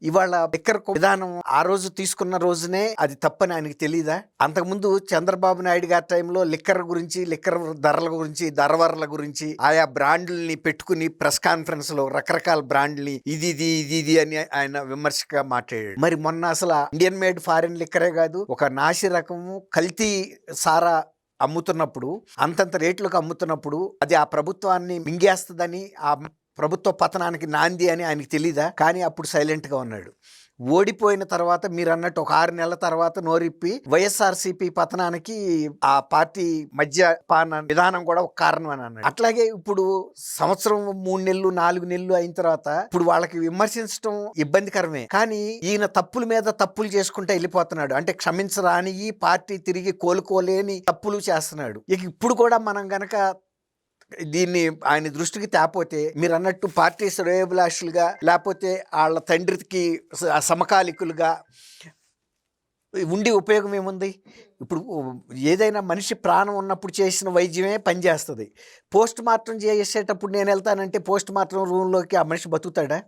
ఇవాళ లిక్కర్ విధానం ఆ రోజు తీసుకున్న రోజునే అది తప్పని ఆయనకి తెలీదా? అంతకుముందు చంద్రబాబు నాయుడు గారి టైంలో లిక్కర్ గురించి, లిక్కర్ ధరల గురించి, ధరవర్ల గురించి ఆయా బ్రాండ్‌లని పెట్టుకుని ప్రెస్ కాన్ఫరెన్స్‌లో రకరకాల బ్రాండ్‌లని ఇది అని ఆయన విమర్శగా మాట్లాడాడు. మరి మొన్న అసల ఇండియన్ మేడ్ ఫారిన్ లిక్కరే గాదు, ఒక నాసి రకము కల్తీ సారా అమ్ముతున్నప్పుడు, అంతంత రేట్లకు అమ్ముతున్నప్పుడు అది ఆ ప్రభుత్వాన్ని మింగేస్తదని, ఆ ప్రభుత్వ పతనానికి నాంది అని ఆయనకి తెలీదా? కానీ అప్పుడు సైలెంట్‌గా ఉన్నాడు. ఓడిపోయిన తర్వాత మీరన్నట్టు ఒక 6 నెలల తర్వాత నోరిప్పి వైఎస్ఆర్‌సీపీ పతనానికి ఆ పార్టీ మద్యపాన విధానం కూడా ఒక కారణం అని అన్నాడు. అట్లాగే ఇప్పుడు సంవత్సరం 3 నెలలు, 4 నెలలు అయిన తర్వాత ఇప్పుడు వాళ్ళకి విమర్శించడం ఇబ్బందికరమే. కానీ ఈయన తప్పుల మీద తప్పులు చేసుకుంటూ వెళ్ళిపోతున్నాడు. అంటే క్షమించరానియి పార్టీ తిరిగి కోలుకోలేని తప్పులు చేస్తున్నాడు. ఇక ఇప్పుడు కూడా మనం గనక దీన్ని ఆయన దృష్టికి తేపోతే మీరన్నట్టు పార్టీ శ్రేయోభిలాషులుగా లేకపోతే వాళ్ళ తండ్రికి సమకాలికులుగా ఉండి ఉపయోగం ఏముంది? ఇప్పుడు ఏదైనా మనిషి ప్రాణం ఉన్నప్పుడు చేసిన వైద్యమే పనిచేస్తుంది. పోస్ట్ మార్టం చేసేటప్పుడు నేను వెళ్తానంటే పోస్ట్ మార్టం రూమ్‌లోకి ఆ మనిషి బతుకుతాడా?